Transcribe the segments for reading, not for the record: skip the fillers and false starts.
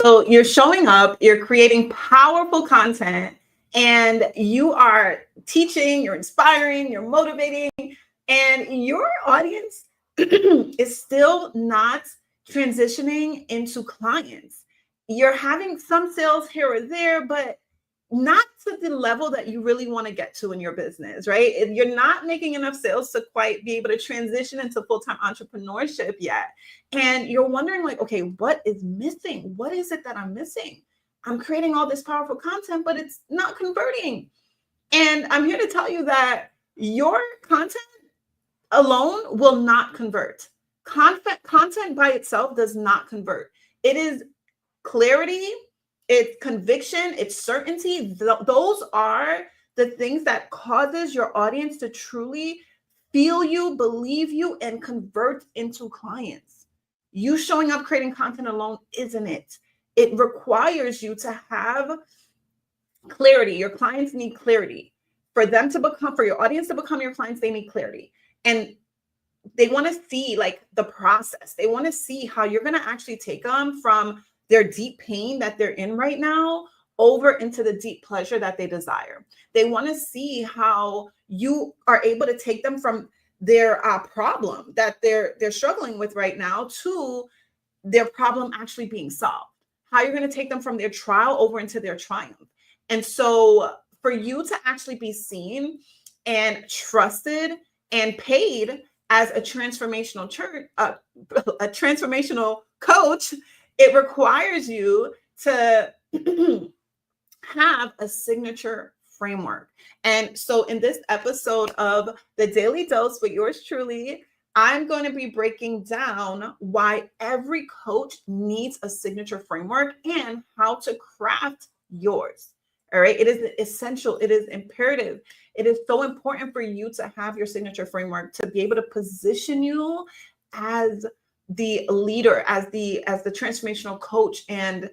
So you're showing up, you're creating powerful content, and you are teaching, you're inspiring, you're motivating, and your audience is still not transitioning into clients. You're having some sales here or there, but not to the level that you really want to get to in your business, right? You're not making enough sales to quite be able to transition into full-time entrepreneurship yet. And you're wondering like, okay, what is missing? What is it that I'm missing? I'm creating all this powerful content, but it's not converting. And I'm here to tell you that your content alone will not convert. Content by itself does not convert. It is clarity, it's conviction, it's certainty. Those are the things that causes your audience to truly feel you, believe you, and convert into clients. You showing up creating content alone isn't it. It requires you to have clarity. Your clients need clarity. For your audience to become your clients, they need clarity. And they want to see like the process. They want to see how you're going to actually take them from their deep pain that they're in right now over into the deep pleasure that they desire. They want to see how you are able to take them from their problem that they're struggling with right now to their problem actually being solved. How you're going to take them from their trial over into their triumph. And so for you to actually be seen and trusted and paid as a transformational a transformational coach, it requires you to have a signature framework. And so in this episode of The Daily Dose with yours truly, I'm going to be breaking down why every coach needs a signature framework and how to craft yours. All right. It is essential. It is imperative. It is so important for you to have your signature framework to be able to position you as the leader, as the transformational coach, and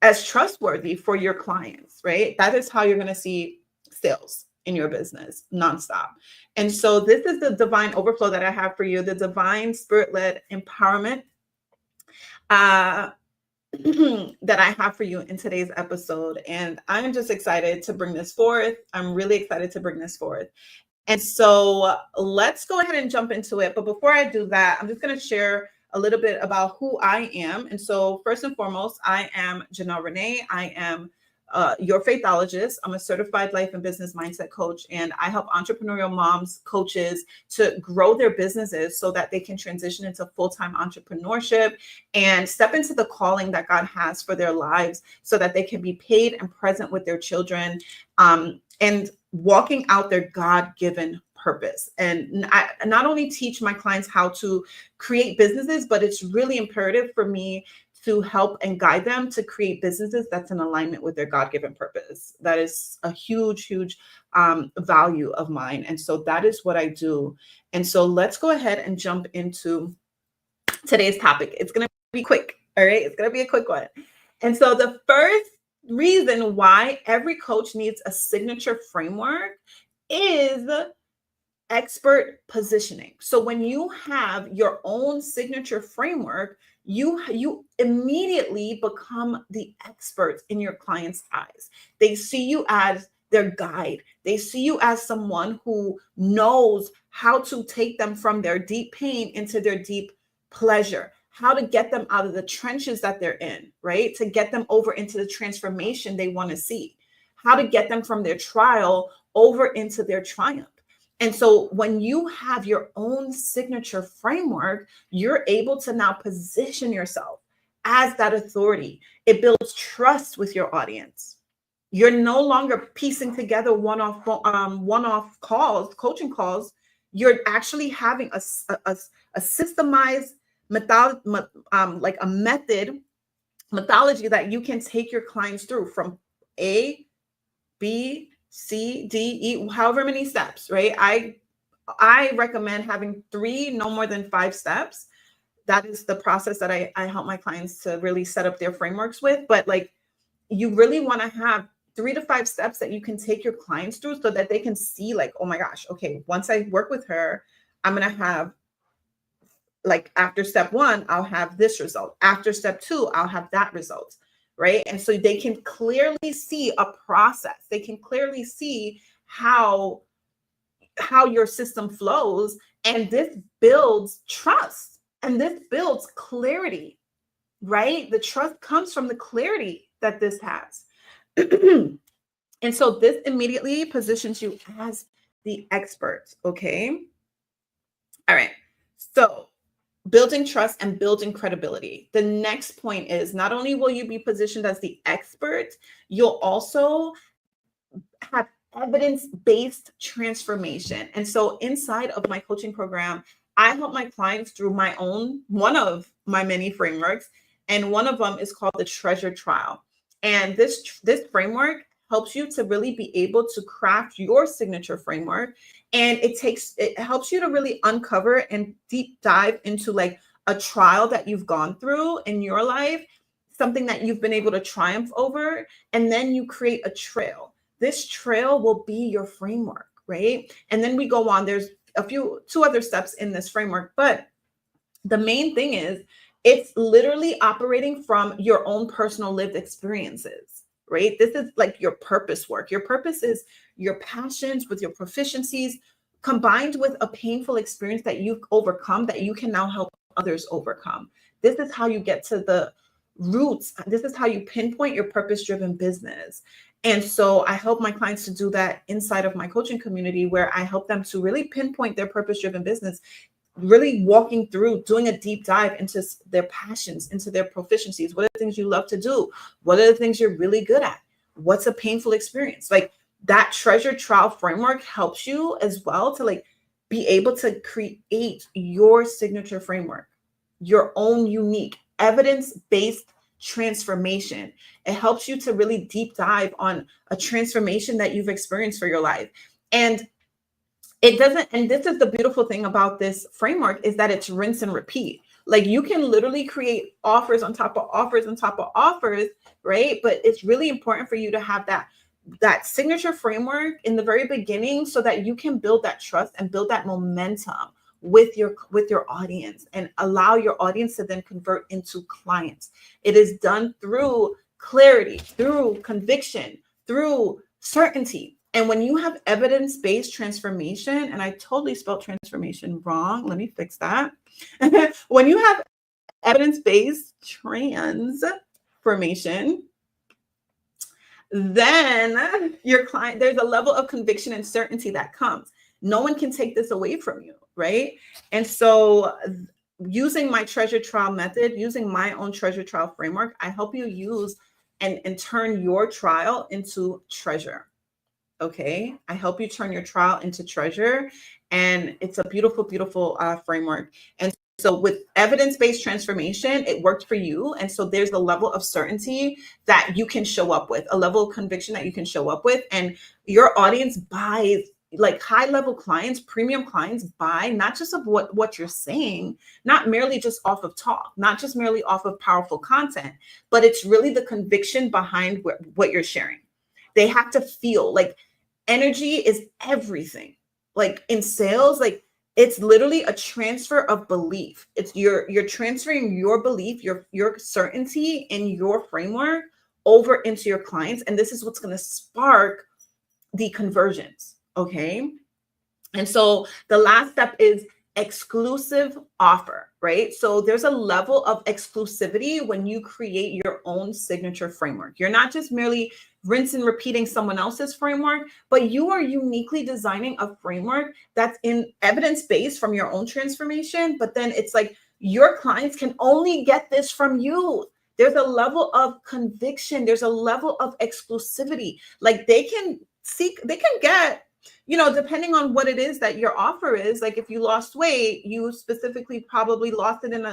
as trustworthy for your clients, right? That is how you're going to see sales in your business nonstop. And so this is the divine overflow that I have for you, the divine spirit-led empowerment that I have for you in today's episode. And I'm just excited to bring this forth. I'm really excited to bring this forth. And so let's go ahead and jump into it. But before I do that, I'm just going to share a little bit about who I am. And so first and foremost, I am Janel Ranée. I am your faithologist. I'm a certified life and business mindset coach, and I help entrepreneurial moms, coaches to grow their businesses so that they can transition into full-time entrepreneurship and step into the calling that God has for their lives so that they can be paid and present with their children, and walking out their God-given purpose. And I not only teach my clients how to create businesses, but it's really imperative for me to help and guide them to create businesses that's in alignment with their God-given purpose. That is a huge, huge value of mine. And so that is what I do. And so let's go ahead and jump into today's topic. It's going to be quick. All right. It's going to be a quick one. And so the first reason why every coach needs a signature framework is expert positioning. So when you have your own signature framework, you immediately become the expert in your client's eyes. They see you as their guide. They see you as someone who knows how to take them from their deep pain into their deep pleasure, how to get them out of the trenches that they're in, right? To get them over into the transformation they want to see, how to get them from their trial over into their triumph. And so when you have your own signature framework, you're able to now position yourself as that authority. It builds trust with your audience. You're no longer piecing together one-off calls, coaching calls. You're actually having a systemized like a methodology that you can take your clients through from A, B, C, D, E, however many steps, right? I recommend having 3, no more than 5 steps. That is the process that I help my clients to really set up their frameworks with. But like, you really want to have 3 to 5 steps that you can take your clients through so that they can see like, oh my gosh, okay, once I work with her, I'm going to have, like, after step 1, I'll have this result. After step 2, I'll have that result. right? And so they can clearly see a process. They can clearly see how your system flows, and this builds trust and this builds clarity, right? The trust comes from the clarity that this has. And so this immediately positions you as the expert, okay? All right. So building trust and building credibility. The next point is not only will you be positioned as the expert, you'll also have evidence-based transformation. And so inside of my coaching program, I help my clients through one of my many frameworks. And one of them is called the treasure trial. And this framework helps you to really be able to craft your signature framework. And it helps you to really uncover and deep dive into like a trial that you've gone through in your life, something that you've been able to triumph over, and then you create a trail. This trail will be your framework, right? And then we go on. There's two other steps in this framework, but the main thing is it's literally operating from your own personal lived experiences, right? This is like your purpose work. Your purpose is your passions with your proficiencies combined with a painful experience that you've overcome that you can now help others overcome. This is how you get to the roots. This is how you pinpoint your purpose-driven business. And so I help my clients to do that inside of my coaching community, where I help them to really pinpoint their purpose-driven business, really walking through, doing a deep dive into their passions, into their proficiencies. What are the things you love to do? What are the things you're really good at? What's a painful experience? Like that treasure trial framework helps you as well to like be able to create your signature framework, your own unique evidence-based transformation. It helps you to really deep dive on a transformation that you've experienced for your life. And it doesn't, and this is the beautiful thing about this framework, is that it's rinse and repeat. Like you can literally create offers on top of offers on top of offers, right? But it's really important for you to have that signature framework in the very beginning so that you can build that trust and build that momentum with your audience and allow your audience to then convert into clients. It is done through clarity, through conviction, through certainty. And when you have evidence-based transformation, and I totally spelled transformation wrong, let me fix that. When you have evidence-based transformation, then your client, there's a level of conviction and certainty that comes. No one can take this away from you, right? And so using my treasure trial method, using my own treasure trial framework, I help you use and turn your trial into treasure. Okay, I help you turn your trial into treasure, and it's a beautiful, beautiful framework. And so with evidence-based transformation, it worked for you. And so there's a level of certainty that you can show up with, a level of conviction that you can show up with, and your audience buys. Like high-level clients, premium clients buy not just of what you're saying, not merely just off of talk, not just merely off of powerful content, but it's really the conviction behind what you're sharing. They have to feel like energy is everything. Like in sales, like it's literally a transfer of belief. It's you're transferring your belief, your certainty in your framework over into your clients. And this is what's going to spark the conversions. Okay. And so the last step is exclusive offer, right? So there's a level of exclusivity when you create your own signature framework. You're not just merely rinse and repeating someone else's framework, but you are uniquely designing a framework that's in evidence-based from your own transformation. But then it's like your clients can only get this from you. There's a level of conviction. There's a level of exclusivity. Like they can get, you know, depending on what it is that your offer is. Like if you lost weight, you specifically probably lost it in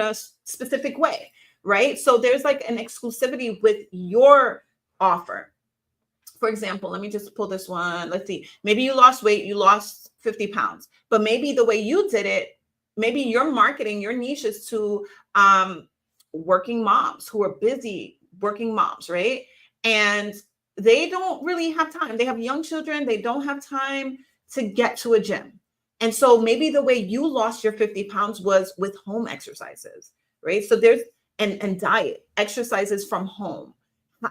a specific way, right? So there's like an exclusivity with your offer. For example, let me just pull this one. Let's see. Maybe you lost weight, you lost 50 pounds, but maybe the way you did it, maybe your marketing, your niche is to working moms who are busy working moms, right? And they don't really have time. They have young children. They don't have time to get to a gym. And so maybe the way you lost your 50 pounds was with home exercises, right? So there's and diet, exercises from home.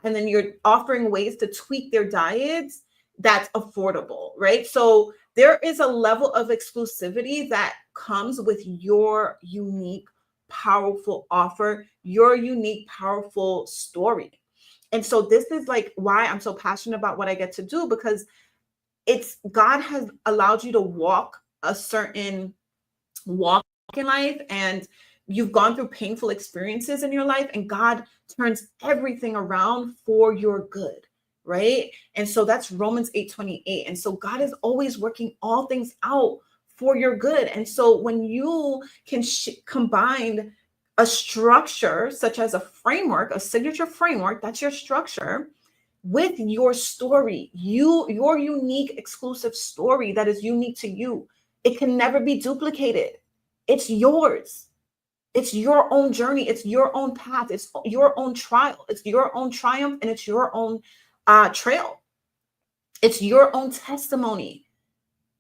And then you're offering ways to tweak their diets that's affordable, right? So there is a level of exclusivity that comes with your unique, powerful offer, your unique, powerful story. And so this is like why I'm so passionate about what I get to do, because it's God has allowed you to walk a certain walk in life, and you've gone through painful experiences in your life, and God turns everything around for your good, right? And so that's Romans 8:28. And so God is always working all things out for your good. And so when you can combine a structure such as a framework, a signature framework, that's your structure, with your story, your unique exclusive story that is unique to you. It can never be duplicated. It's yours. It's your own journey. It's your own path. It's your own trial. It's your own triumph, and it's your own trail. It's your own testimony.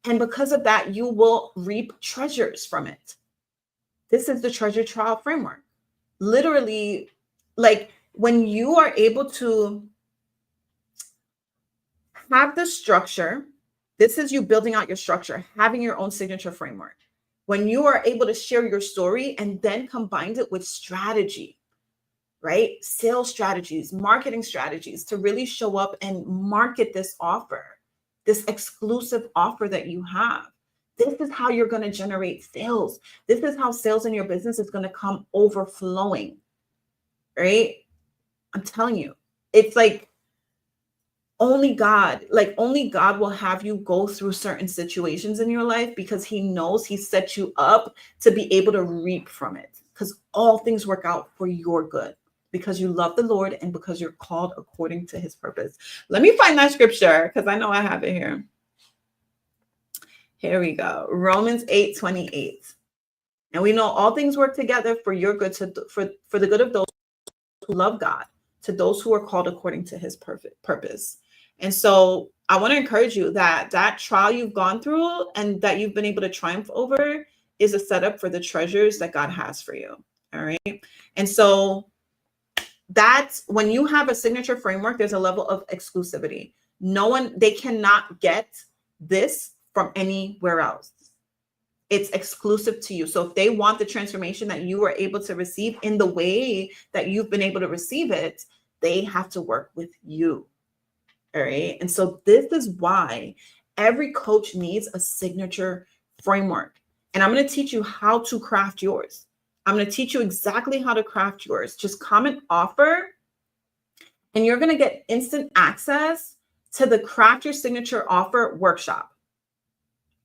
And because of that, you will reap treasures from it. This is the treasure trial framework. Literally, like when you are able to have the structure, this is you building out your structure, having your own signature framework. When you are able to share your story and then combine it with strategy, right? Sales strategies, marketing strategies to really show up and market this offer, this exclusive offer that you have. This is how you're going to generate sales. This is how sales in your business is going to come overflowing, right? I'm telling you, it's like only God will have you go through certain situations in your life, because he knows he set you up to be able to reap from it, because all things work out for your good, because you love the Lord and because you're called according to his purpose. Let me find that scripture, because I know I have it here. Here we go. Romans 8:28. And we know all things work together for your good, for the good of those who love God, to those who are called according to his perfect purpose. And so I want to encourage you that that trial you've gone through and that you've been able to triumph over is a setup for the treasures that God has for you. All right. And so that's when you have a signature framework, there's a level of exclusivity. They cannot get this from anywhere else. It's exclusive to you. So if they want the transformation that you were able to receive in the way that you've been able to receive it, they have to work with you. All right. And so this is why every coach needs a signature framework. And I'm going to teach you how to craft yours. I'm going to teach you exactly how to craft yours. Just comment offer, and you're going to get instant access to the Craft Your Signature Offer workshop.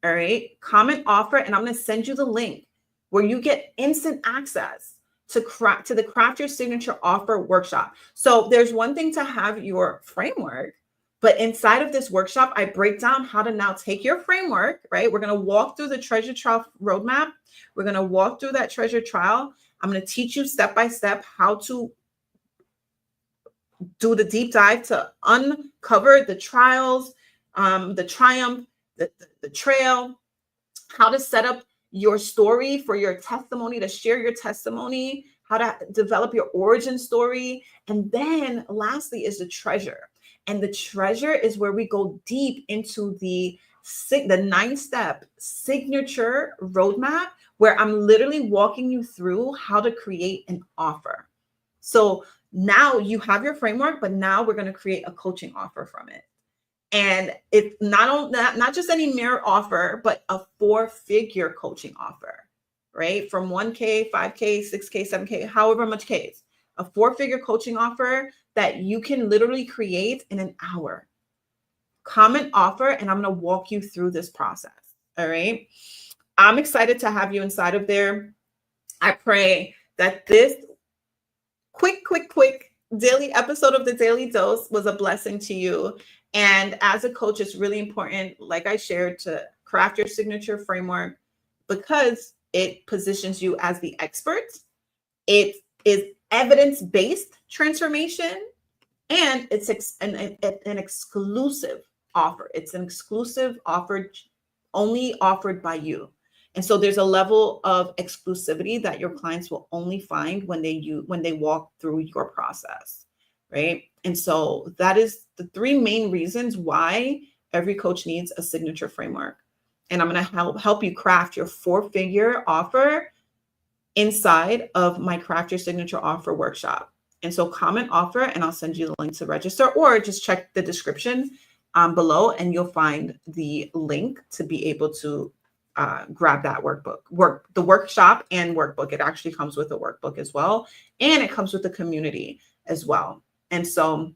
All right. Comment offer, and I'm going to send you the link where you get instant access to the Craft Your Signature Offer workshop. So there's one thing to have your framework, but inside of this workshop, I break down how to now take your framework, right? We're going to walk through the treasure trial roadmap. We're going to walk through that treasure trial. I'm going to teach you step by step how to do the deep dive to uncover the trials, the triumph, the trail, how to set up your story for your testimony, to share your testimony, how to develop your origin story. And then lastly is the treasure. And the treasure is where we go deep into the 9-step signature roadmap, where I'm literally walking you through how to create an offer. So now you have your framework, but now we're going to create a coaching offer from it. And it's not just any mere offer, but a 4-figure coaching offer, right? From 1K, 5K, 6K, 7K, however much Ks, a 4-figure coaching offer that you can literally create in an hour. Comment offer, and I'm going to walk you through this process. All right. I'm excited to have you inside of there. I pray that this quick daily episode of the Daily Dose was a blessing to you. And as a coach, it's really important, like I shared, to craft your signature framework, because it positions you as the expert. It is evidence-based transformation, and it's an exclusive offer. It's an exclusive offer only offered by you. And so there's a level of exclusivity that your clients will only find when they walk through your process, right? And so that is the three main reasons why every coach needs a signature framework. And I'm going to help you craft your 4-figure offer inside of my Craft Your Signature Offer workshop. And so comment offer, and I'll send you the link to register, or just check the description below, and you'll find the link to be able to grab that the workshop and workbook. It actually comes with a workbook as well, and it comes with a community as well. And so,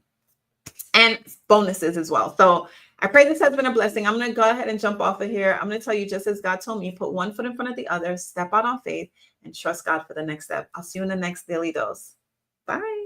and bonuses as well. So I pray this has been a blessing. I'm going to go ahead and jump off of here. I'm going to tell you, just as God told me, put one foot in front of the other, step out on faith, and trust God for the next step. I'll see you in the next Daily Dose. Bye.